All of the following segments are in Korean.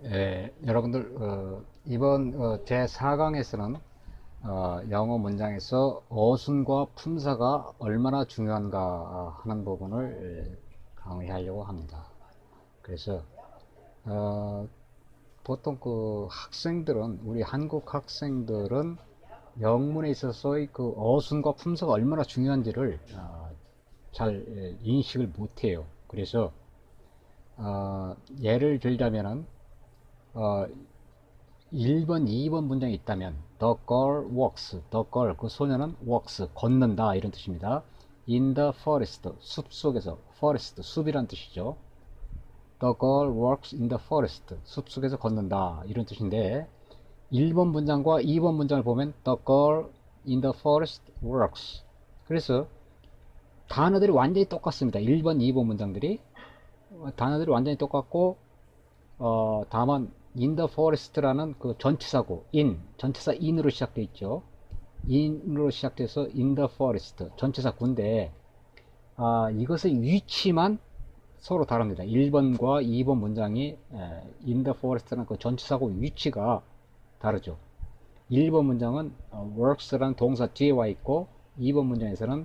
여러분들 이번 제 4강에서는 영어 문장에서 어순과 품사가 얼마나 중요한가 하는 부분을 강의하려고 합니다. 그래서 어, 보통 그 학생들은 우리 한국 학생들은 영문에 있어서의 그 어순과 품사가 얼마나 중요한지를 잘 인식을 못해요. 그래서 예를 들자면은 어, 1번, 2번 문장이 있다면 The girl walks, the girl, 그 소녀는 walks, 걷는다 이런 뜻입니다. In the forest, 숲 속에서, forest, 숲이란 뜻이죠. The girl walks in the forest, 숲 속에서 걷는다 이런 뜻인데 1번 문장과 2번 문장을 보면 The girl in the forest walks. 그래서 단어들이 완전히 똑같습니다. 1번, 2번 문장들이 단어들이 완전히 똑같고 다만 in the forest라는 그 전치사고 in 전치사 in으로 시작되어 있죠. in으로 시작돼서 in the forest 전치사 구인데 이것의 위치만 서로 다릅니다. 1번과 2번 문장이 in the forest라는 그 전치사고 위치가 다르죠. 1번 문장은 works라는 동사 뒤에 와 있고 2번 문장에서는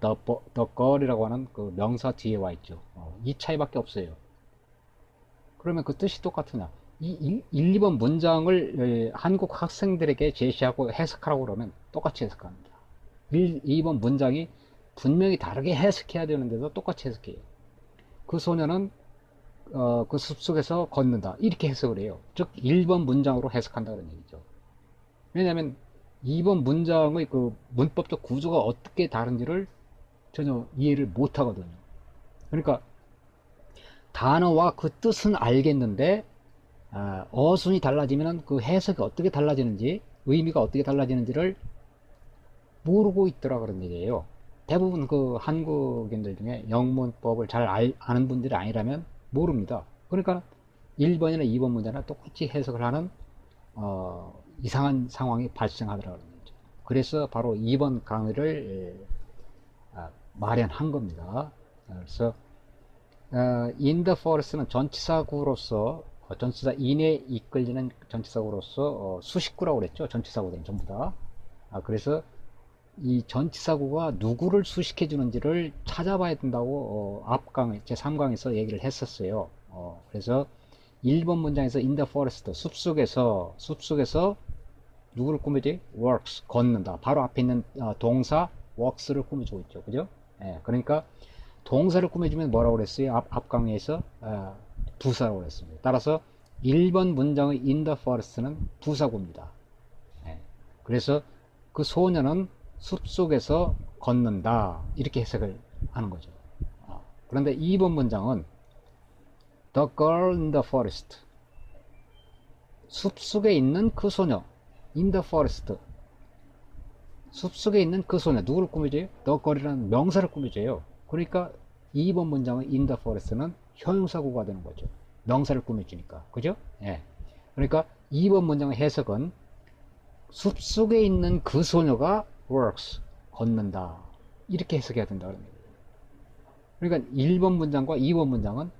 the girl이라고 하는 그 명사 뒤에 와 있죠. 이 차이밖에 없어요. 그러면 그 뜻이 똑같으냐? 이 1, 2번 문장을 한국 학생들에게 제시하고 해석하라고 그러면 똑같이 해석합니다. 1, 2번 문장이 분명히 다르게 해석해야 되는데도 똑같이 해석해요. 그 소녀는 그 숲속에서 걷는다. 이렇게 해석을 해요. 즉 1번 문장으로 해석한다는 얘기죠. 왜냐하면 2번 문장의 그 문법적 구조가 어떻게 다른지를 전혀 이해를 못 하거든요. 그러니까 단어와 그 뜻은 알겠는데 어순이 달라지면 그 해석이 어떻게 달라지는지 의미가 어떻게 달라지는지를 모르고 있더라 그런 얘기예요. 대부분 그 한국인들 중에 영문법을 잘 아는 분들이 아니라면 모릅니다. 그러니까 1번이나 2번 문제나 똑같이 해석을 하는 이상한 상황이 발생하더라고요. 그래서 바로 2번 강의를 마련한 겁니다. 그래서 in the forest는 전치사구로서 전치사 in에 이끌리는 전치사구로서 수식구라고 그랬죠. 전치사구들은 전부 다. 그래서 이 전치사구가 누구를 수식해 주는지를 찾아봐야 된다고 앞강 제 3강에서 얘기를 했었어요. 그래서 1번 문장에서 in the forest 숲속에서 누구를 꾸며지? works 걷는다. 바로 앞에 있는 동사 works를 꾸며주고 있죠. 그죠? 그러니까 동사를 꾸며주면 뭐라고 그랬어요? 앞 강의에서 부사라고 그랬습니다. 따라서 1번 문장의 in the forest는 부사구입니다. 그래서 그 소녀는 숲속에서 걷는다. 이렇게 해석을 하는 거죠. 그런데 2번 문장은 the girl in the forest 숲속에 있는 그 소녀 in the forest 숲속에 있는 그 소녀 누구를 꾸며줘요? the girl이라는 명사를 꾸며줘요. 그러니까 2번 문장의 in the forest는 형용사구가 되는 거죠. 명사를 꾸며주니까. 그죠? 그러니까 2번 문장의 해석은 숲속에 있는 그 소녀가 works, 걷는다. 이렇게 해석해야 된다. 그러니까 1번 문장과 2번 문장은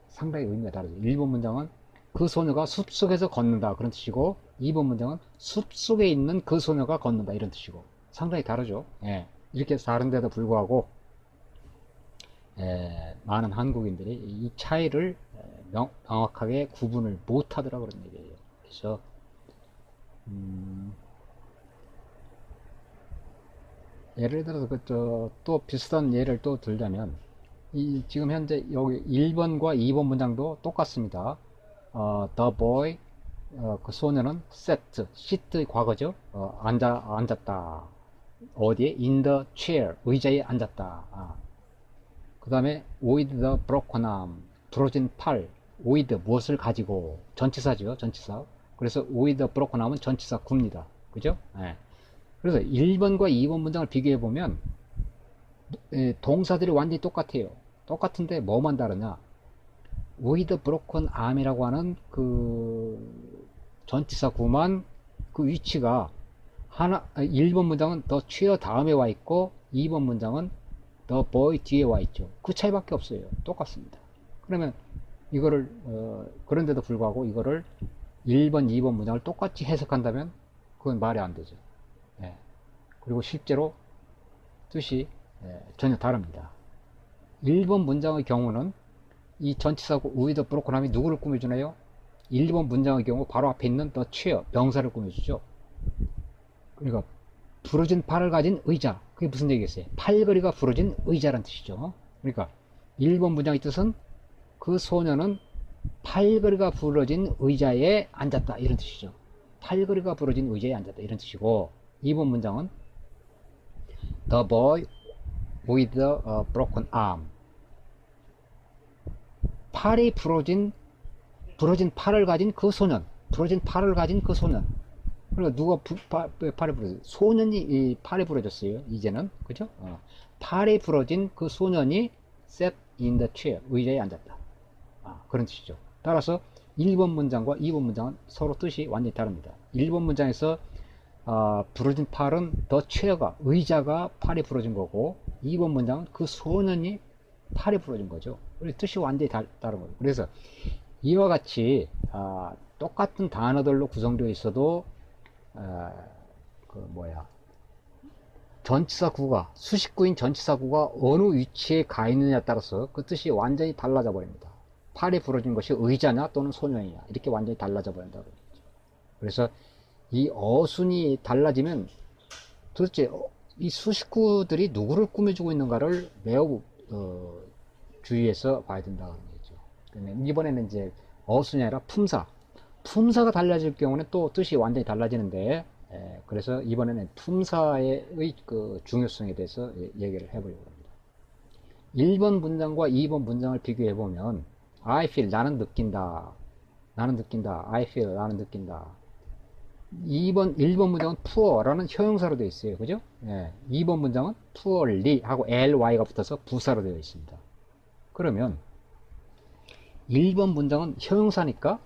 상당히 의미가 다르죠. 1번 문장은 그 소녀가 숲속에서 걷는다. 그런 뜻이고 2번 문장은 숲속에 있는 그 소녀가 걷는다. 이런 뜻이고 상당히 다르죠. 이렇게 다른데도 불구하고 많은 한국인들이 이 차이를 명확하게 구분을 못하더라 그런 얘기예요. 그래서 예를 들어서 또 비슷한 예를 또 들자면 지금 현재 여기 1번과 2번 문장도 똑같습니다. the boy 그 소녀는 sat, sit의 과거죠. 앉았다. 어디에? in the chair, 의자에 앉았다. 그 다음에 with the broken arm, 부러진 팔, with 무엇을 가지고, 전치사죠, 전치사. 그래서 with the broken arm은 전치사 구입니다. 그죠? 그래서 1번과 2번 문장을 비교해 보면 동사들이 완전히 똑같아요. 똑같은데 뭐만 다르냐? with the broken arm이라고 하는 그 전치사 구만 그 위치가 1번 문장은 the chair 다음에 와 있고 2번 문장은 the boy 뒤에 와 있죠. 그 차이밖에 없어요. 똑같습니다. 그러면 이거를 그런데도 불구하고 이거를 1번, 2번 문장을 똑같이 해석한다면 그건 말이 안 되죠. 예. 그리고 실제로 뜻이 전혀 다릅니다. 1번 문장의 경우는 이 전치사고 with broken 함이 누구를 꾸며주나요? 1번 문장의 경우 바로 앞에 있는 the chair, 명사를 꾸며주죠. 그러니까 부러진 팔을 가진 의자, 그게 무슨 얘기겠어요? 팔걸이가 부러진 의자란 뜻이죠. 그러니까 1번 문장의 뜻은 그 소녀는 팔걸이가 부러진 의자에 앉았다, 이런 뜻이죠. 팔걸이가 부러진 의자에 앉았다, 이런 뜻이고, 2번 문장은 the boy with the broken arm, 팔이 부러진 팔을 가진 그 소년, 부러진 팔을 가진 그 소년. 그러니까 누가 팔이 부러졌어요? 소년이 이 팔이 부러졌어요. 이제는, 그죠? 팔이 부러진 그 소년이 sat in the chair, 의자에 앉았다. 그런 뜻이죠. 따라서 1번 문장과 2번 문장은 서로 뜻이 완전히 다릅니다. 1번 문장에서 부러진 팔은 the chair가, 의자가 팔이 부러진 거고, 2번 문장은 그 소년이 팔이 부러진 거죠. 뜻이 완전히 다른 거예요. 그래서 이와 같이 똑같은 단어들로 구성되어 있어도 전치사구가, 수식구인 전치사구가 어느 위치에 가 있느냐에 따라서 그 뜻이 완전히 달라져 버립니다. 팔이 부러진 것이 의자냐 또는 소년이냐, 이렇게 완전히 달라져 버린다. 그래서 이 어순이 달라지면 도대체 이 수식구들이 누구를 꾸며주고 있는가를 매우 주의해서 봐야 된다는 거죠. 이번에는 이제 어순이 아니라 품사가 달라질 경우는 또 뜻이 완전히 달라지는데, 그래서 이번에는 품사의 그 중요성에 대해서 얘기를 해보려고 합니다. 1번 문장과 2번 문장을 비교해 보면 I feel, 나는 느낀다, I feel, 나는 느낀다. 1번 문장은 poor라는 형용사로 되어 있어요. 그죠? 2번 문장은 poorly 하고 ly가 붙어서 부사로 되어 있습니다. 그러면 1번 문장은 형용사니까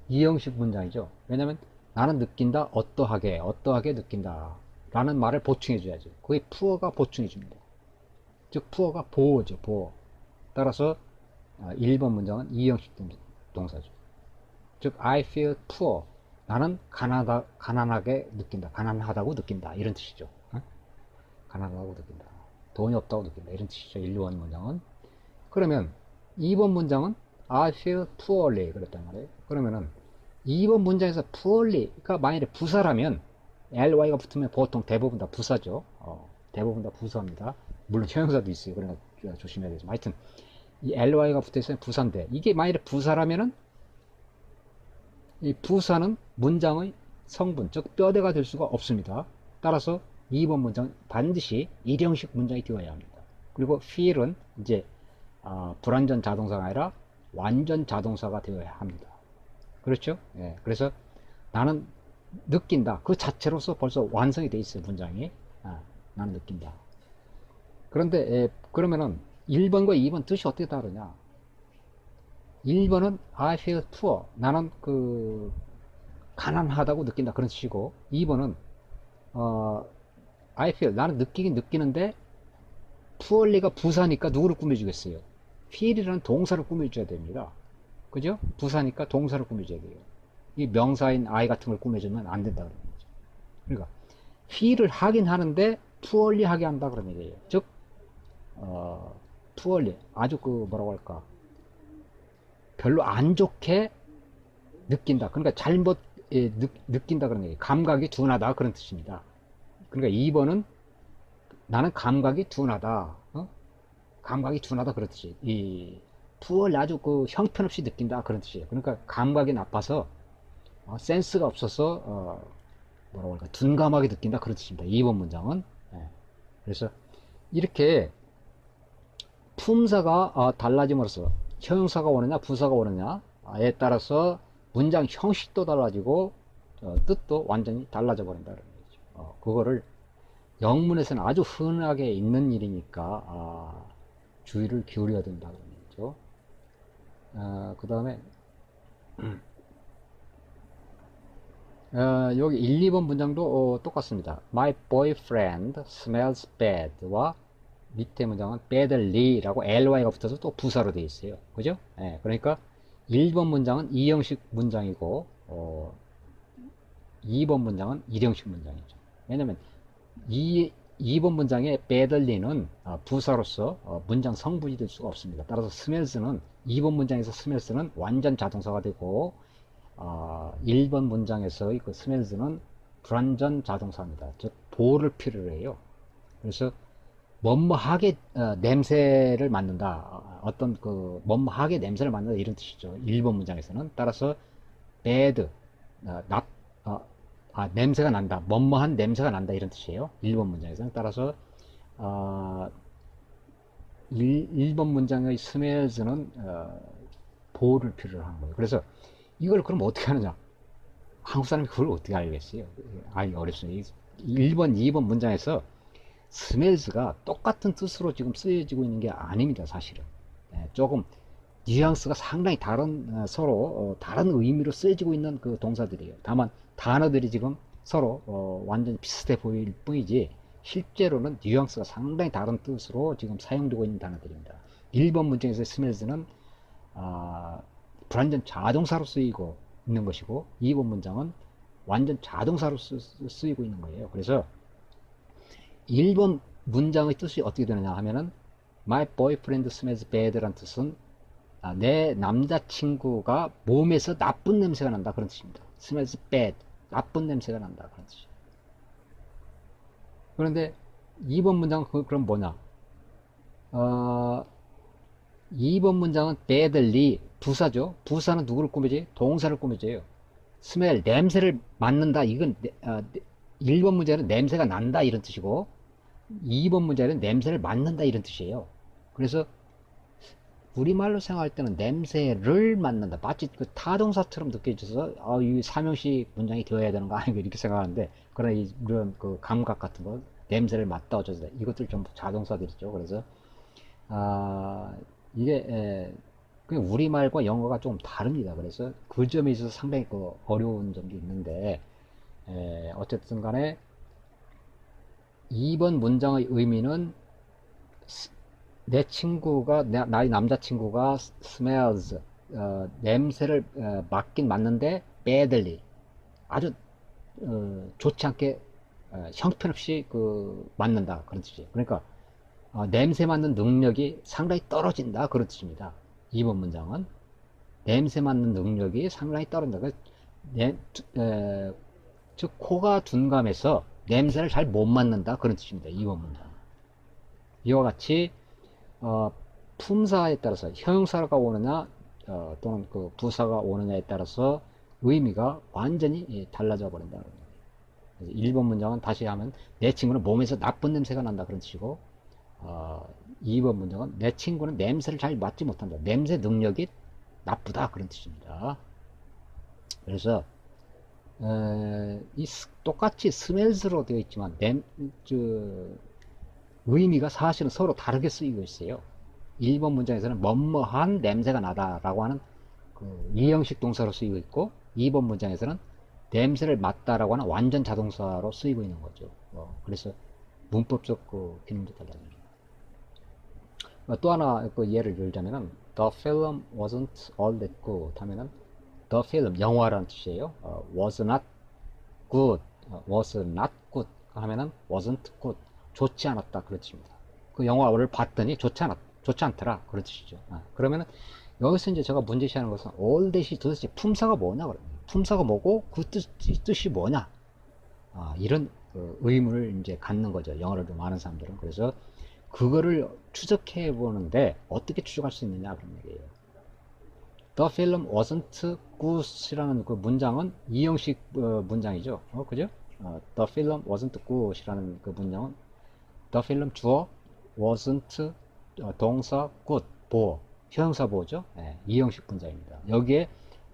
이형식 문장이죠. 왜냐면 나는 느낀다, 어떠하게 느낀다 라는 말을 보충해 줘야죠. 그게 poor가 보충해 줍니다. 즉 poor가 보어죠, 보어. 따라서 1번 문장은 이형식 동사죠. 즉 I feel poor, 나는 가난하게 느낀다, 가난하다고 느낀다, 이런 뜻이죠. 가난하다고 느낀다, 돈이 없다고 느낀다, 이런 뜻이죠. 1번 문장은. 그러면 2번 문장은 I feel poorly 그랬단 말이에요. 그러면은 2번 문장에서 poorly가 만약에 부사라면 ly가 붙으면 보통 대부분 다 부사죠. 대부분 다 부사입니다. 물론 형용사도 있어요. 그러니까 조심해야 되지만 하여튼 이 ly가 붙어있으면 부사인데, 이게 만약에 부사라면은 이 부사는 문장의 성분, 즉 뼈대가 될 수가 없습니다. 따라서 2번 문장은 반드시 일형식 문장이 되어야 합니다. 그리고 feel은 이제 불완전 자동사가 아니라 완전 자동사가 되어야 합니다. 그렇죠? 그래서 나는 느낀다, 그 자체로서 벌써 완성이 되어 있어요. 문장이. 나는 느낀다. 그런데 그러면은 1번과 2번 뜻이 어떻게 다르냐? 1번은 I feel poor, 나는 가난하다고 느낀다, 그런 뜻이고, 2번은 I feel, 나는 느끼긴 느끼는데 poorly가 부사니까 누구를 꾸며주겠어요? feel이라는 동사를 꾸며줘야 됩니다. 그죠? 부사니까 동사를 꾸며줘야 돼요. 이 명사인 I 같은 걸 꾸며주면 안 된다, 그런 거죠. 그러니까 feel을 하긴 하는데 poorly 하게 한다, 그런 얘기예요. 즉 poorly, 아주 뭐라고 할까, 별로 안 좋게 느낀다, 그러니까 잘못 느낀다, 그런 얘기예요. 감각이 둔하다, 그런 뜻입니다. 그러니까 2번은 나는 감각이 둔하다, 감각이 둔하다, 그런 뜻이에요. 이 poorly, 아주 형편없이 느낀다, 그런 뜻이에요. 그러니까 감각이 나빠서 센스가 없어서 뭐라고 할까, 둔감하게 느낀다, 그런 뜻입니다. 2번 문장은. 그래서 이렇게 품사가 달라짐으로써 형용사가 오느냐 부사가 오느냐에 따라서 문장 형식도 달라지고 뜻도 완전히 달라져 버린다는 거죠. 그거를 영문에서는 아주 흔하게 있는 일이니까 주의를 기울여야 된다는 거죠. 그 다음에 여기 1, 2번 문장도 똑같습니다. My boyfriend smells bad와 밑에 문장은 badly라고 ly가 붙어서 또 부사로 되어 있어요. 그죠? 예, 그러니까 1번 문장은 이형식 문장이고 2번 문장은 일형식 문장이죠. 왜냐면 2번 문장의 badly는 부사로서 문장 성분이 될 수가 없습니다. 따라서 smells는 2번 문장에서 smells는 완전 자동사가 되고 1번 문장에서의 그 smells는 불완전 자동사입니다. 즉 보호를 필요로 해요. 그래서 뭐뭐하게 냄새를 맡는다. 어떤 그 뭐뭐하게 냄새를 맡는다 이런 뜻이죠. 1번 문장에서는. 따라서 bad 냄새가 난다. 뭐뭐한 냄새가 난다 이런 뜻이에요. 1번 문장에서는. 따라서 1번 문장의 smells는 보호를 필요로 하는 거예요. 그래서 이걸 그럼 어떻게 하느냐? 한국 사람이 그걸 어떻게 알겠어요? 알기 어렵습니다. 1번, 2번 문장에서 smells가 똑같은 뜻으로 지금 쓰여지고 있는 게 아닙니다, 사실은. 조금 뉘앙스가 상당히 다른 서로 다른 의미로 쓰여지고 있는 그 동사들이에요. 다만 단어들이 지금 서로 완전히 비슷해 보일 뿐이지 실제로는 뉘앙스가 상당히 다른 뜻으로 지금 사용되고 있는 단어들입니다. 1번 문장에서 smells는 불완전 자동사로 쓰이고 있는 것이고 2번 문장은 완전 자동사로 쓰이고 있는 거예요. 그래서 1번 문장의 뜻이 어떻게 되느냐 하면은 My boyfriend smells bad라는 뜻은 내 남자친구가 몸에서 나쁜 냄새가 난다 그런 뜻입니다. smells bad 나쁜 냄새가 난다 그런 뜻이에요. 그런데 2번 문장은 그럼 뭐냐? 2번 문장은 badly 부사죠. 부사는 누구를 꾸며줘요? 동사를 꾸며줘요. smell 냄새를 맡는다 이건 1번 문제는 냄새가 난다 이런 뜻이고 2번 문제는 냄새를 맡는다 이런 뜻이에요. 그래서 우리말로 생각할 때는 냄새를 맡는다 마치 그 타동사처럼 느껴져서 이 삼형식 문장이 되어야 되는 거 아닌가 이렇게 생각하는데 그러나 이런 그 감각 같은 거 냄새를 맡다 어쩌다 이것들 전부 자동사들이죠. 그래서 이게 우리말과 영어가 좀 다릅니다. 그래서 그 점에 있어서 상당히 그 어려운 점도 있는데 어쨌든 간에 2번 문장의 의미는 내 친구가 나의 남자친구가 smells 냄새를 맡긴 맡는데 badly 아주 좋지 않게 형편없이 그 맡는다 그런 뜻이에요. 그러니까 냄새 맡는 능력이 상당히 떨어진다 그런 뜻입니다. 2번 문장은 냄새 맡는 능력이 상당히 떨어진다. 즉 코가 둔감해서 냄새를 잘 못 맡는다 그런 뜻입니다. 2번 문장. 이와 같이 품사에 따라서 형용사가 오느냐 또는 그 부사가 오느냐에 따라서 의미가 완전히 달라져 버린다. 1번 문장은 다시 하면 내 친구는 몸에서 나쁜 냄새가 난다 그런 뜻이고 2번 문장은 내 친구는 냄새를 잘 맡지 못한다. 냄새 능력이 나쁘다 그런 뜻입니다. 그래서 똑같이 smells로 되어 있지만 의미가 사실은 서로 다르게 쓰이고 있어요. 1번 문장에서는 뭐뭐한 냄새가 나다라고 하는 그 이형식 동사로 쓰이고 있고 2번 문장에서는 냄새를 맡다라고 하는 완전 자동사로 쓰이고 있는 거죠. 그래서 문법적 그 기능도 달라집니다. 또 하나 그 예를 들자면은 The film wasn't all that good 하면은 The film 영화라는 뜻이에요. was not good, was not good 하면은 wasn't good 좋지 않았다 그런 뜻입니다. 그 영화를 봤더니 좋지 않더라 그런 뜻이죠. 그러면은 여기서 이제 제가 문제시하는 것은 all that이 도대체 품사가 뭐냐 그래요. 품사가 뭐고 그 뜻이 뭐냐 이런 그 의문을 이제 갖는 거죠. 영어를 좀 아는 사람들은. 그래서 그거를 추적해 보는데 어떻게 추적할 수 있느냐 그런 얘기예요. The film wasn't good이라는 그 문장은 이형식 문장이죠. 그죠? The film wasn't good이라는 그 문장은 The film 주어 wasn't 동사 good 보어 형용사 보어죠. 이형식 문장입니다. 여기에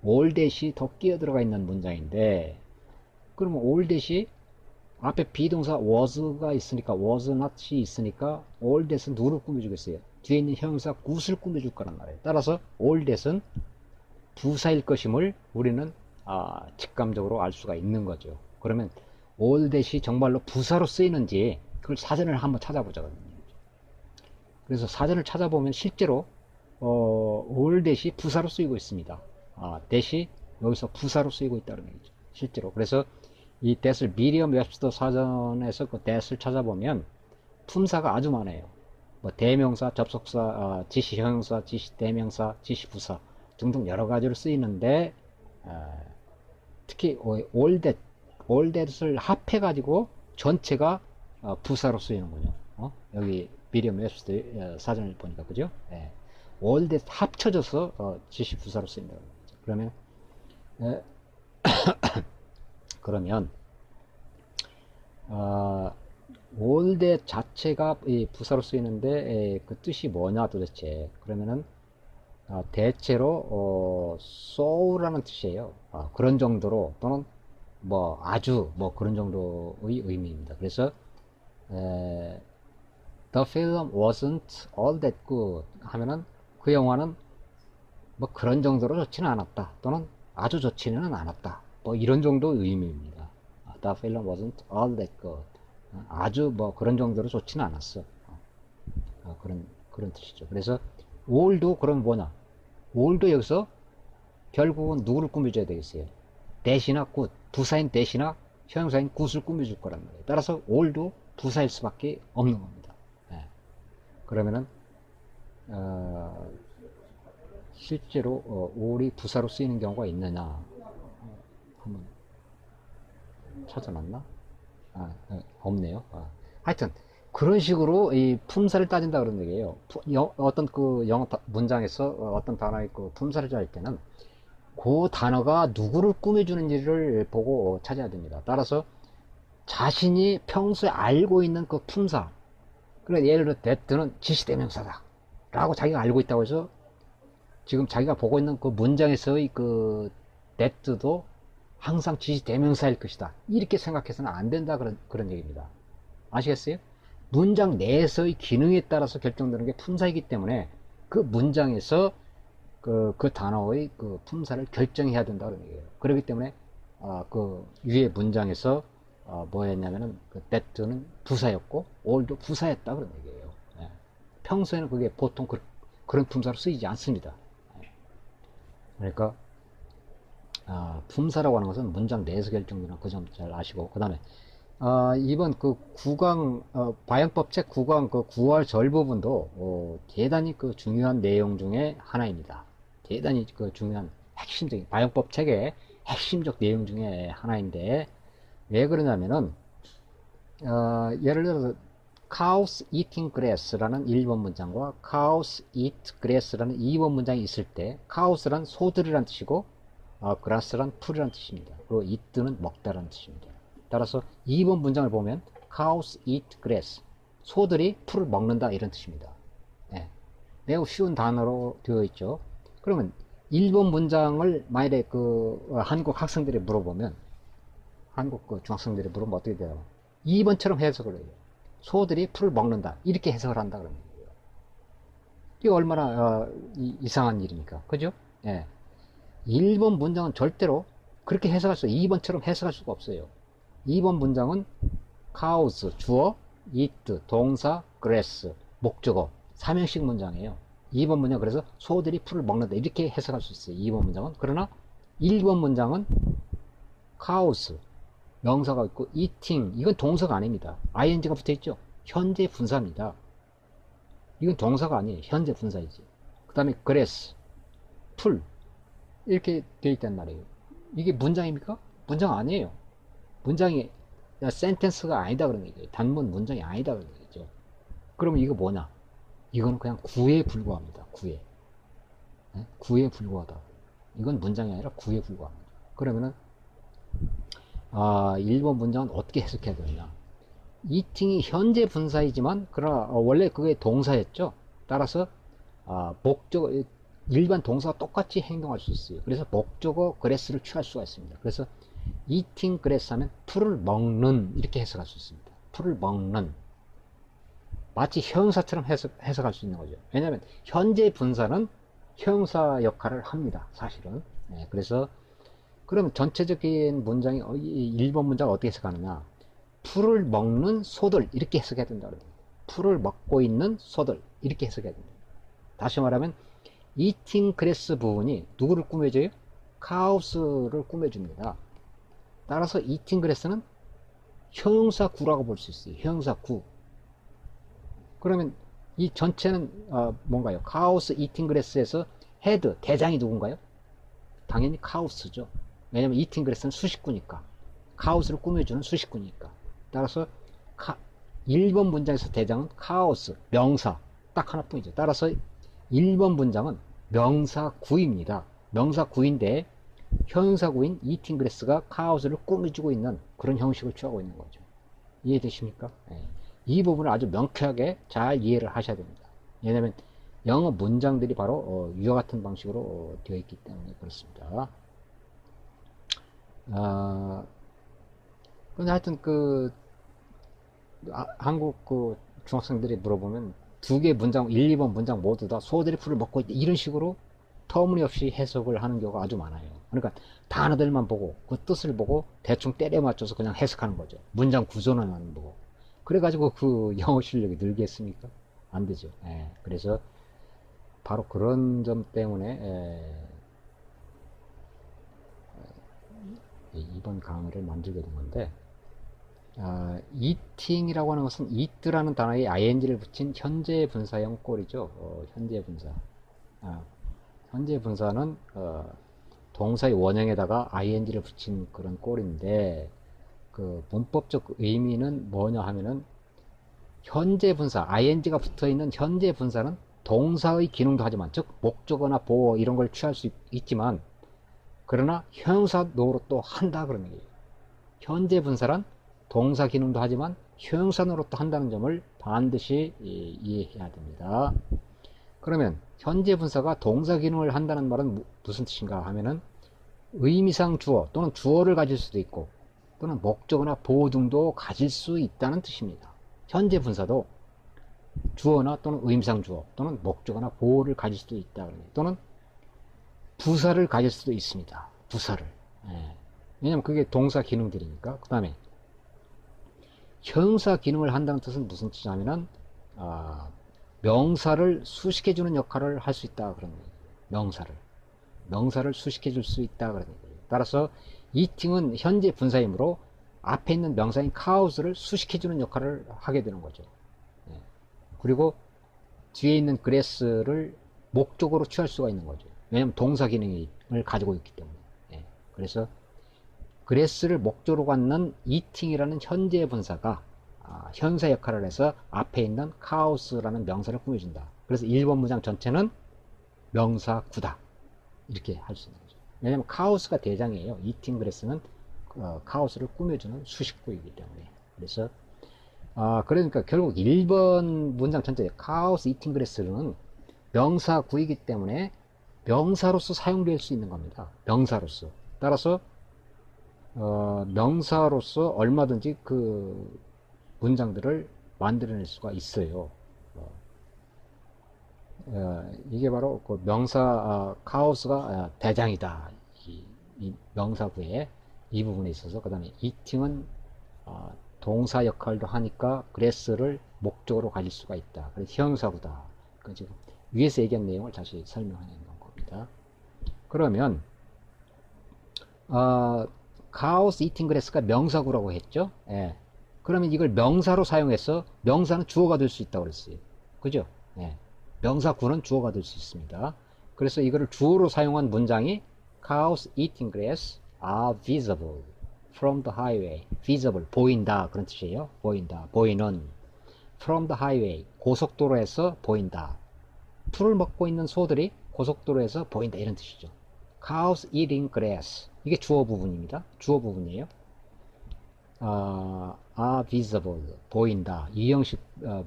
all that이 더 끼어 들어가 있는 문장인데 그러면 all that이 앞에 비동사 was가 있으니까 was not이 있으니까 all that은 누구를 꾸며주겠어요? 뒤에 있는 형용사 good을 꾸며줄 거란 말이에요. 따라서 all that은 부사일 것임을 우리는 직감적으로 알 수가 있는 거죠. 그러면 all that이 정말로 부사로 쓰이는지 그걸 사전을 한번 찾아보자거든요. 그래서 사전을 찾아보면 실제로 all that이 부사로 쓰이고 있습니다. that이 여기서 부사로 쓰이고 있다는 얘기죠. 실제로. 그래서 이 that을 미리엄 웹스터 사전에서 그 that을 찾아보면 품사가 아주 많아요. 뭐 대명사, 접속사, 지시 형용사, 지시 대명사, 지시 부사 등등 여러 가지로 쓰이는데 특히 all that을 합해 가지고 전체가 부사로 쓰이는군요. 여기 미리엄 웹스터 사전을 보니까 그죠? 예. all that 합쳐져서 지시 부사로 쓰인다고 그러죠. 그러면 all that 자체가 이 부사로 쓰이는데 그 뜻이 뭐냐 도대체. 그러면은 대체로 so라는 뜻이에요. 그런 정도로 또는 뭐 아주 뭐 그런 정도의 의미입니다. 그래서 the film wasn't all that good 하면은 그 영화는 뭐 그런 정도로 좋지는 않았다 또는 아주 좋지는 않았다 뭐 이런 정도의 의미입니다. The film wasn't all that good. 아주 뭐 그런 정도로 좋지는 않았어. 그런 뜻이죠. 그래서 all도 그럼 뭐냐? all도 여기서 결국은 누구를 꾸며줘야 되겠어요? that이나 good, 부사인 that이나 형용사인 good을 꾸며줄 거란 말이에요. 따라서 all도 부사일 수밖에 없는 겁니다. 그러면은 실제로 all이 부사로 쓰이는 경우가 있느냐 한번 찾아놨나? 없네요. 하여튼 그런 식으로 이 품사를 따진다 그런 얘기예요. 어떤 그 영어 문장에서 어떤 단어의 그 품사를 짤 때는 그 단어가 누구를 꾸며주는지를 보고 찾아야 됩니다. 따라서 자신이 평소에 알고 있는 그 품사, 그러니까 예를 들어 that는 지시대명사다 라고 자기가 알고 있다고 해서 지금 자기가 보고 있는 그 문장에서의 그 that도 항상 지시대명사일 것이다 이렇게 생각해서는 안 된다 그런 얘기입니다. 아시겠어요? 문장 내에서의 기능에 따라서 결정되는 게 품사이기 때문에 그 문장에서 그 단어의 그 품사를 결정해야 된다 그런 얘기예요. 그렇기 때문에 그 위에 문장에서 뭐였냐면은 그 that는 부사였고 all도 부사였다 그런 얘기예요. 평소에는 그게 보통 그런 품사로 쓰이지 않습니다. 그러니까 품사라고 하는 것은 문장 내에서 결정되는 그 점 잘 아시고, 그 다음에 이번 그 9강 바양법 책 9강 그 9월 절 부분도 대단히 그 중요한 내용 중에 하나입니다. 대단히 그 중요한 핵심적인 바양법 책의 핵심적 내용 중에 하나인데, 왜 그러냐면은 예를 들어서 cows eating grass라는 1번 문장과 cows eat grass라는 2번 문장이 있을 때 cows란 소들이란 뜻이고 grass란 풀이란 뜻입니다. 그리고 eat는 먹다라는 뜻입니다. 따라서 2번 문장을 보면 cows eat grass, 소들이 풀을 먹는다 이런 뜻입니다. 매우 쉬운 단어로 되어 있죠. 그러면 1번 문장을 만약에 그 한국 학생들이 물어보면, 한국 그 중학생들이 물어보면 어떻게 돼요? 2번처럼 해석을 해요. 소들이 풀을 먹는다 이렇게 해석을 한다 그러는 거예요. 이게 얼마나 이상한 일입니까? 그죠? 1번 문장은 절대로 그렇게 해석할 수, 2번처럼 해석할 수가 없어요. 2번 문장은 cows 주어, eat 동사, grass 목적어, 삼형식 문장이에요. 2번 문장 그래서 소들이 풀을 먹는다 이렇게 해석할 수 있어요. 2번 문장은. 그러나 1번 문장은 cows 명사가 있고 eating 이건 동사가 아닙니다. ing가 붙어 있죠. 현재 분사입니다. 이건 동사가 아니에요. 현재 분사이지. 그 다음에 grass 풀 이렇게 되어 있단 말이에요. 이게 문장입니까? 문장 아니에요. 문장이 센텐스가 아니다 그런 얘기예요. 단문 문장이 아니다 그런 얘기죠. 그러면 이거 뭐냐? 이거는 그냥 구에 불과합니다. 구에 불과하다. 이건 문장이 아니라 구에 불과합니다. 그러면은 1번 문장은 어떻게 해석해야 되느냐? eating이 현재 분사이지만 그러나 원래 그게 동사였죠. 따라서 목적어 일반 동사와 똑같이 행동할 수 있어요. 그래서 목적어 grass를 취할 수가 있습니다. 그래서 eating grass 하면 풀을 먹는 이렇게 해석할 수 있습니다. 풀을 먹는, 마치 형용사처럼 해석할 수 있는 거죠. 왜냐하면 현재 분사는 형용사 역할을 합니다. 사실은. 그래서 그러면 전체적인 문장이 1번 문장을 어떻게 해석하느냐? 풀을 먹는 소들 이렇게 해석해야 된다. 풀을 먹고 있는 소들, 이렇게 해석해야 됩니다. 다시 말하면 eating grass 부분이 누구를 꾸며줘요? cows를 꾸며줍니다. 따라서 eating grass는 형용사 구라고 볼 수 있어요. 형용사 구. 그러면 이 전체는 뭔가요? cows eating grass에서 head, 대장이 누군가요? 당연히 cows죠. 왜냐면 eating grass는 수식구니까. cows를 꾸며주는 수식구니까. 따라서 1번 문장에서 대장은 cows, 명사 딱 하나뿐이죠. 따라서 1번 문장은 명사구입니다. 명사구인데 형용사구인 eating grass가 cows를 꾸며주고 있는 그런 형식을 취하고 있는 거죠. 이해되십니까? 네. 이 부분을 아주 명쾌하게 잘 이해를 하셔야 됩니다. 왜냐하면 영어 문장들이 바로 이와 같은 방식으로 되어 있기 때문에 그렇습니다. 근데 하여튼 한국 중학생들이 물어보면 두 개 문장, 1, 2번 문장 모두 다 소들이 풀을 먹고 있다, 이런 식으로 터무니없이 해석을 하는 경우가 아주 많아요. 그러니까 단어들만 보고 그 뜻을 보고 대충 때려 맞춰서 그냥 해석하는 거죠. 문장 구조는 안 보고. 그래가지고 그 영어 실력이 늘겠습니까? 안 되죠. 예, 그래서 바로 그런 점 때문에 이번 강의를 만들게 된 건데, eating이라고 하는 것은 eat라는 단어에 ing를 붙인 현재 분사형 꼴이죠. 현재 분사. 현재 분사는 동사의 원형에다가 ing를 붙인 그런 꼴인데, 그 문법적 의미는 뭐냐 하면은 현재 분사 ing가 붙어 있는 현재 분사는 동사의 기능도 하지만, 즉 목적어나 보어 이런 걸 취할 수 있지만, 그러나 형용사 노릇도 한다 그런 얘기예요. 현재 분사란 동사 기능도 하지만 형용사 노릇도 한다는 점을 반드시 이해해야 됩니다. 그러면 현재 분사가 동사 기능을 한다는 말은 무슨 뜻인가 하면은 의미상 주어 또는 주어를 가질 수도 있고 또는 목적어나 보어 등도 가질 수 있다는 뜻입니다. 현재 분사도 주어나 또는 의미상 주어 또는 목적어나 보어를 가질 수도 있다. 또는 부사를 가질 수도 있습니다. 부사를. 왜냐면 그게 동사 기능들이니까. 그 다음에 형사 기능을 한다는 뜻은 무슨 뜻이냐면은 명사를 수식해주는 역할을 할 수 있다 그런 거예요. 명사를 수식해줄 수 있다 그런 거예요. 따라서 eating은 현재 분사이므로 앞에 있는 명사인 cows를 수식해주는 역할을 하게 되는 거죠. 그리고 뒤에 있는 grass를 목적으로 취할 수가 있는 거죠. 왜냐하면 동사 기능을 가지고 있기 때문에. 그래서 grass를 목적으로 갖는 eating이라는 현재 분사가 현사 역할을 해서 앞에 있는 cows라는 명사를 꾸며준다. 그래서 1번 문장 전체는 명사구다. 이렇게 할 수 있는 거죠. 왜냐하면 cows가 대장이에요. eating grass는 cows를 꾸며주는 수식구이기 때문에. 그래서 그러니까 결국 1번 문장 전체 cows eating grass는 명사구이기 때문에 명사로서 사용될 수 있는 겁니다. 명사로서. 따라서 명사로서 얼마든지 그 문장들을 만들어낼 수가 있어요. 이게 바로 그 명사 cows가 대장이다. 이 명사구에 이 부분에 있어서. 그 다음에 eating은 동사 역할도 하니까 grass를 목적으로 가질 수가 있다. 그래서 형용사구다. 그 지금 위에서 얘기한 내용을 다시 설명하는 겁니다. 그러면 cows eating grass가 명사구라고 했죠. 그러면 이걸 명사로 사용해서 명사는 주어가 될 수 있다고 그랬어요. 그죠? 명사구는 주어가 될 수 있습니다. 그래서 이거를 주어로 사용한 문장이 cows eating grass are visible from the highway. visible, 보인다 그런 뜻이에요. 보인다, 보이는. from the highway, 고속도로에서 보인다. 풀을 먹고 있는 소들이 고속도로에서 보인다 이런 뜻이죠. cows eating grass, 이게 주어 부분입니다. 주어 부분이에요. are visible, 보인다. 이 형식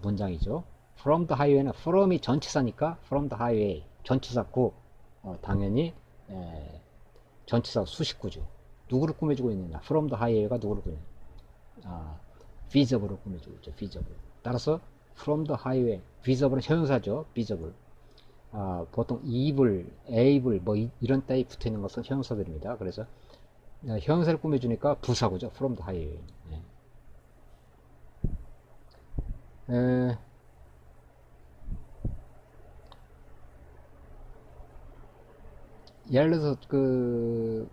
문장이죠. from the highway는 from이 전치사니까 from the highway, 전치사구. 당연히 전치사 수식구죠. 누구를 꾸며주고 있느냐. from the highway가 누구를 꾸며주냐. visible을 꾸며주고 있죠. visible. 따라서 from the highway, visible은 형용사죠. visible. 보통 able, able 뭐 이런 따위 붙어 있는 것은 형용사들입니다. 그래서 형용사를 꾸며주니까 부사구죠. from the highway. 예를 들어서 그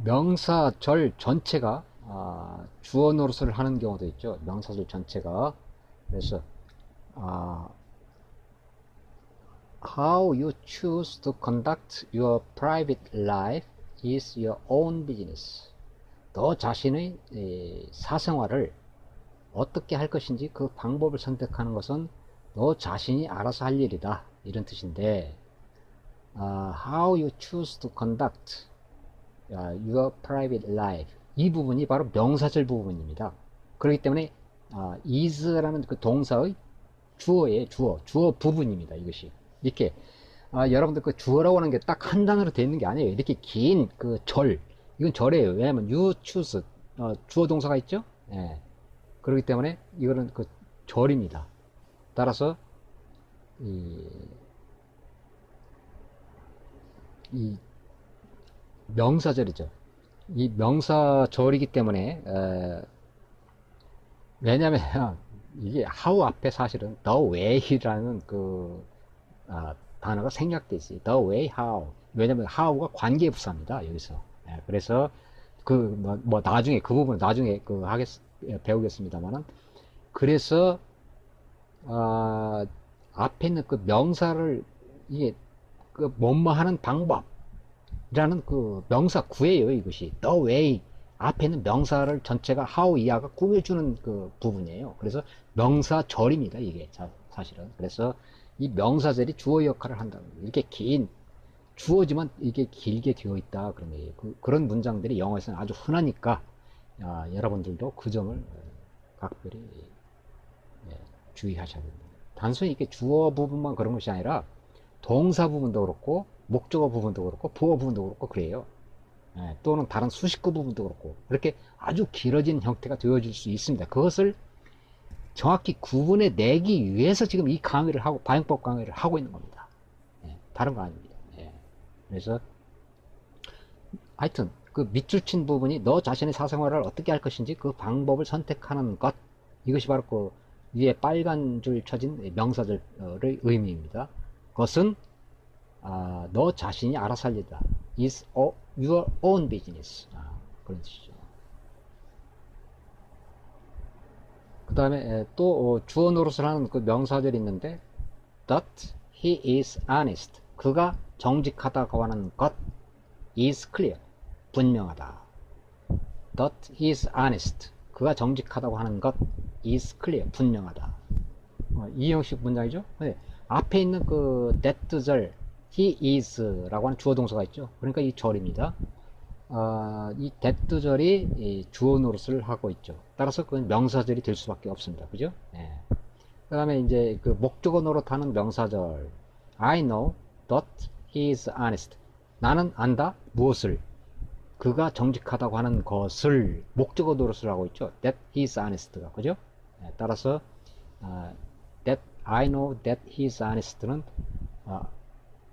명사절 전체가 주어 노릇을 하는 경우도 있죠. 명사절 전체가. 그래서 아, how you choose to conduct your private life is your own business. 너 자신의 사생활을 어떻게 할 것인지 그 방법을 선택하는 것은 너 자신이 알아서 할 일이다. 이런 뜻인데, how you choose to conduct your private life. 이 부분이 바로 명사절 부분입니다. 그렇기 때문에 is라는 그 동사의 주어의 주어 부분입니다. 이것이 이렇게 여러분들 그 주어라고 하는 게 딱 한 단어로 되어 있는 게 아니에요. 이렇게 긴 그 절, 이건 절이에요. 왜냐하면 you choose 주어 동사가 있죠. 예. 그렇기 때문에 이거는 그 절입니다. 따라서 이 명사절이죠. 이 명사절이기 때문에 왜냐면 이게 how 앞에 사실은 the way라는 그 단어가 생략돼 있어요. the way how. 왜냐면 how가 관계부사입니다. 여기서. 그래서 그 뭐 나중에 그 부분 나중에 그 배우겠습니다만은, 그래서 앞에 있는 그 명사를 이게 그 뭐뭐 하는 방법이라는 그 명사 구예요. 이것이 the way 앞에 있는 명사를 전체가 how 이하가 꾸며주는 그 부분이에요. 그래서 명사절입니다. 이게 사실은. 그래서 이 명사절이 주어 역할을 한다는 거예요. 이렇게 긴 주어지만 이게 길게 되어 있다 그런 거예요. 그런 문장들이 영어에서는 아주 흔하니까 여러분들도 그 점을 각별히 주의하셔야 됩니다. 단순히 이렇게 주어 부분만 그런 것이 아니라 동사 부분도 그렇고 목적어 부분도 그렇고 부어 부분도 그렇고 그래요. 또는 다른 수식구 부분도 그렇고 그렇게 아주 길어진 형태가 되어질 수 있습니다. 그것을 정확히 구분해 내기 위해서 지금 이 강의를 하고 바용법 강의를 하고 있는 겁니다. 다른 거 아닙니다. 그래서 하여튼 그 밑줄 친 부분이 너 자신의 사생활을 어떻게 할 것인지 그 방법을 선택하는 것, 이것이 바로 그 위에 빨간 줄 쳐진 명사절의 의미입니다. 그것은 너 자신이 알아서 할 일이다. is your own business. 그런 뜻이죠. 그 다음에 또 주어 노릇을 하는 그 명사절이 있는데, that he is honest. 그가 정직하다고 하는 것 is clear. 분명하다. that he is honest. 그가 정직하다고 하는 것 is clear. 분명하다. 이 형식 문장이죠. 네. 앞에 있는 그 that 절 he is 라고 하는 주어 동사가 있죠. 그러니까 이 절입니다. 이 that 절이 주어 노릇을 하고 있죠. 따라서 그건 명사절이 될 수밖에 없습니다. 그죠? 네. 그 다음에 이제 그 목적어 노릇하는 명사절 I know that he is honest. 나는 안다. 무엇을? 그가 정직하다고 하는 것을 목적어 노릇을 하고 있죠. That he is honest가. 그죠? 따라서 that I know that he is honest는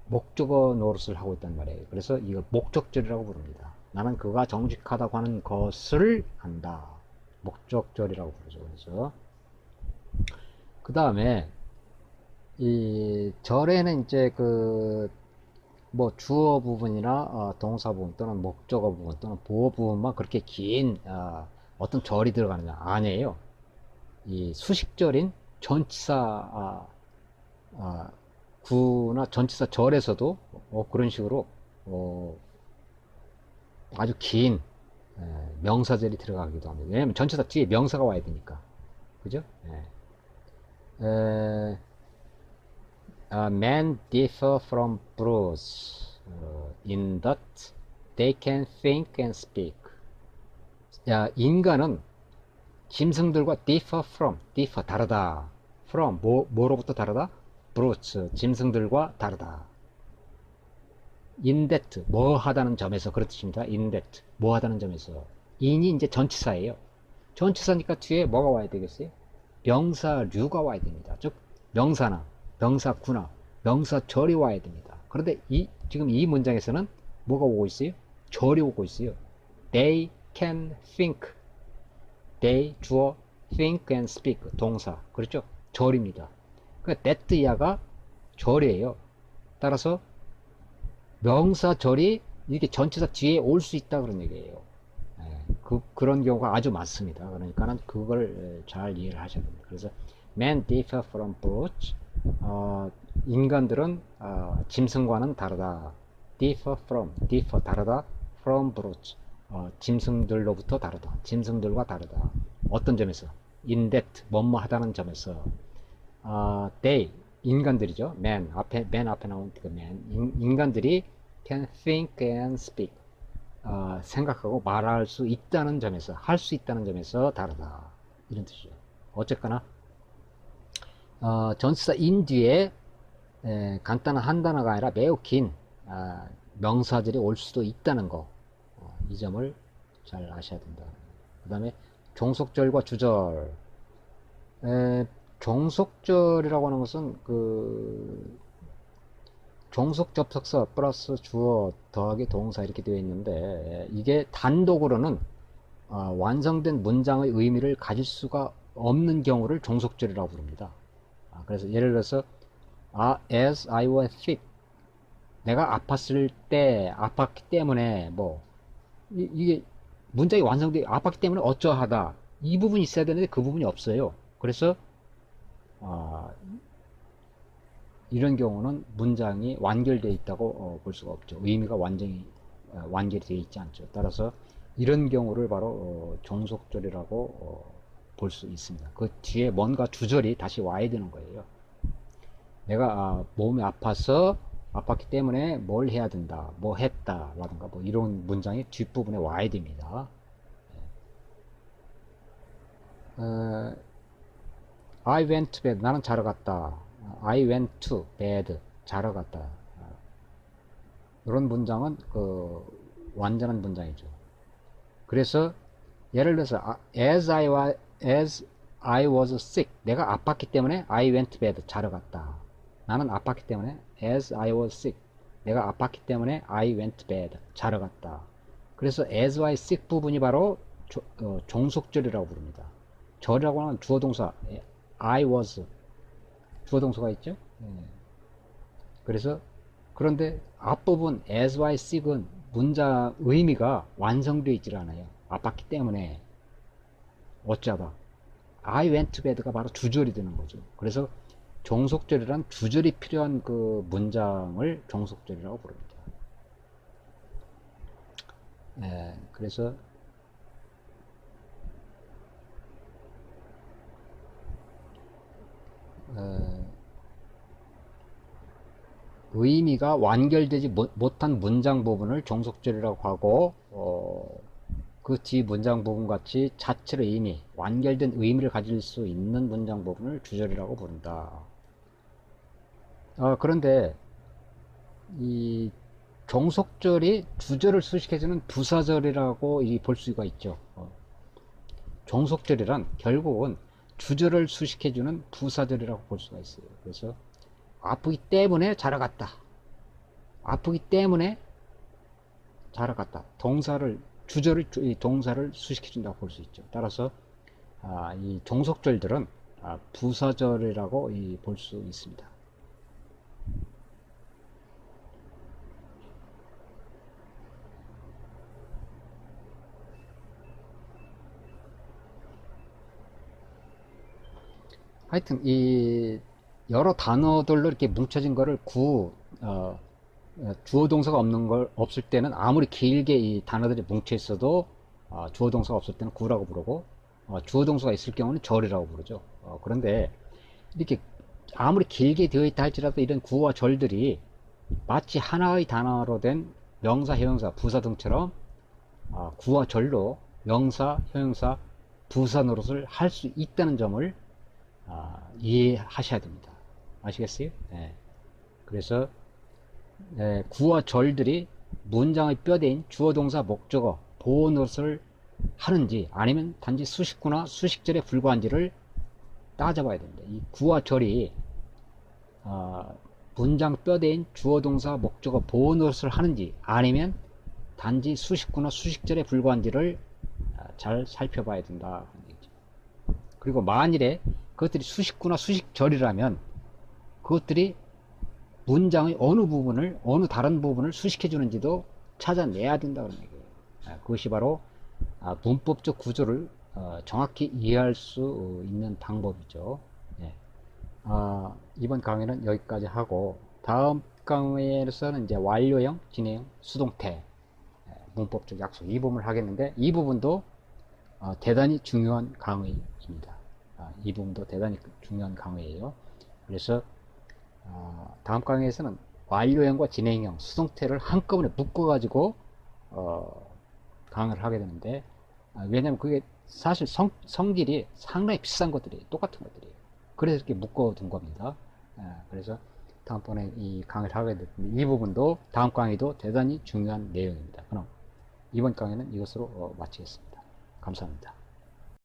목적어 노릇을 하고 있단 말이에요. 그래서 이걸 목적절이라고 부릅니다. 나는 그가 정직하다고 하는 것을 안다. 목적절이라고 부르죠. 그래서 그 다음에 이 절에는 이제 그 뭐 주어 부분이나 동사 부분 또는 목적어 부분 또는 보어 부분만 그렇게 긴 어떤 절이 들어가느냐 아니에요. 이 수식절인 전치사 구나 전치사 절에서도 그런 식으로 아주 긴 명사절이 들어가기도 합니다. 왜냐면 전치사 뒤에 명사가 와야 되니까. 그죠? Men differ from birds in that they can think and speak. 인간은 짐승들과 differ 다르다. from 뭐로부터 다르다? brutes 짐승들과 다르다. in that 뭐 하다는 점에서 그런 뜻입니다. in that 뭐 하다는 점에서. in이 이제 전치사예요. 전치사니까 뒤에 뭐가 와야 되겠어요? 명사류가 와야 됩니다. 즉 명사나 명사구나 명사절이 와야 됩니다. 그런데 지금 이 문장에서는 뭐가 오고 있어요? 절이 오고 있어요. They can think. They 주어 think and speak 동사. 그렇죠? 절입니다. 그 that 이하가 절이에요. 따라서 명사 절이 이렇게 전치사 뒤에 올 수 있다 그런 얘기예요. 그런 경우가 아주 많습니다. 그러니까는 그걸 잘 이해를 하셔야 됩니다. 그래서 men differ from brutes. 인간들은 짐승과는 다르다. differ 다르다. from brutes. 짐승들로부터 다르다. 짐승들과 다르다. 어떤 점에서? in that 뭐뭐 하다는 점에서. they 인간들이죠. 맨 앞에 나온 그 맨 인간들이 can think and speak. 생각하고 말할 수 있다는 점에서, 할 수 있다는 점에서 다르다. 이런 뜻이죠. 어쨌거나 전치사 in 뒤에 간단한 한 단어가 아니라 매우 긴 명사들이 올 수도 있다는 거, 이 점을 잘 아셔야 된다. 그 다음에 종속절과 주절. 종속절이라고 하는 것은 종속 접속사 플러스 주어 더하기 동사 이렇게 되어 있는데, 이게 단독으로는 완성된 문장의 의미를 가질 수가 없는 경우를 종속절이라고 부릅니다. 그래서 예를 들어서 as I was sick, 내가 아팠을 때, 아팠기 때문에 이게 문장이 완성돼 아팠기 때문에 어쩌하다, 이 부분이 있어야 되는데 그 부분이 없어요. 그래서 이런 경우는 문장이 완결되어 있다고 볼 수가 없죠. 의미가 완전히 완결이 되어 있지 않죠. 따라서 이런 경우를 바로 종속절이라고 볼 수 있습니다. 그 뒤에 뭔가 주절이 다시 와야 되는 거예요. 내가 몸이 아파서, 아팠기 때문에 뭘 해야 된다, 뭐 했다 라든가 이런 문장이 뒷부분에 와야 됩니다. I went to bed, 나는 자러 갔다. I went to bed, 자러 갔다. 이런 문장은 완전한 문장이죠. 그래서 예를 들어서 as I was sick, 내가 아팠기 때문에 I went to bed, 자러 갔다. 나는 아팠기 때문에 as I was sick, 내가 아팠기 때문에 I went to bed, 자러 갔다. 그래서 as와 sick 부분이 바로 종속절이라고 부릅니다. 절이라고 하는 주어동사 I was, 주어동사가 있죠. 그래서 그런데 앞부분 as와 sick은 문장 의미가 완성되어 있질 않아요. 아팠기 때문에 어쩌다. I went to bed가 바로 주절이 되는 거죠. 그래서 종속절이란 주절이 필요한 그 문장을 종속절이라고 부릅니다. 그래서 의미가 완결되지 못한 문장 부분을 종속절이라고 하고, 그 뒤 문장 부분 같이 자체의 의미, 완결된 의미를 가질 수 있는 문장 부분을 주절이라고 부른다. 그런데 이 종속절이 주절을 수식해주는 부사절이라고 볼 수가 있죠. 종속절이란 결국은 주절을 수식해주는 부사절이라고 볼 수가 있어요. 그래서 아프기 때문에 자러 갔다, 아프기 때문에 자러 갔다, 동사를 수식해준다고 볼 수 있죠. 따라서 이 종속절들은 부사절이라고 볼 수 있습니다. 하여튼 이 여러 단어들로 이렇게 뭉쳐진 거를 주어 동사가 없을 때는 아무리 길게 이 단어들이 뭉쳐 있어도 주어 동사가 없을 때는 구라고 부르고, 주어 동사가 있을 경우는 절이라고 부르죠. 그런데 이렇게 아무리 길게 되어 있다 할지라도 이런 구와 절들이 마치 하나의 단어로 된 명사, 형용사, 부사 등처럼 구와 절로 명사, 형용사, 부사 노릇을 할 수 있다는 점을 이해하셔야 됩니다. 아시겠어요? 그래서 구와 절들이 문장의 뼈대인 주어, 동사, 목적어, 보어 노릇을 하는지 아니면 단지 수식구나 수식절에 불과한지를 따져봐야 됩니다. 이 구와 절이 문장 뼈대인 주어, 동사, 목적어, 보어 노릇을 하는지 아니면 단지 수식구나 수식절에 불과한지를 잘 살펴봐야 된다. 그리고 만일에 그것들이 수식구나 수식절이라면 그것들이 문장의 어느 다른 부분을 수식해 주는지도 찾아내야 된다 그런 얘기예요. 그것이 바로 문법적 구조를 정확히 이해할 수 있는 방법이죠. 예. 이번 강의는 여기까지 하고 다음 강의에서는 이제 완료형, 진행형, 수동태, 문법적 약속 이 부분을 하겠는데 이 부분도 대단히 중요한 강의입니다. 이 부분도 대단히 중요한 강의예요. 그래서 다음 강의에서는 완료형과 진행형, 수동태를 한꺼번에 묶어가지고 강의를 하게 되는데 왜냐면 그게 사실 성질이 상당히 비싼 것들이 똑같은 것들이에요. 그래서 이렇게 묶어둔 겁니다. 그래서 다음번에 이 강의를 하게 됐는데 이 부분도 다음 강의도 대단히 중요한 내용입니다. 그럼 이번 강의는 이것으로 마치겠습니다. 감사합니다.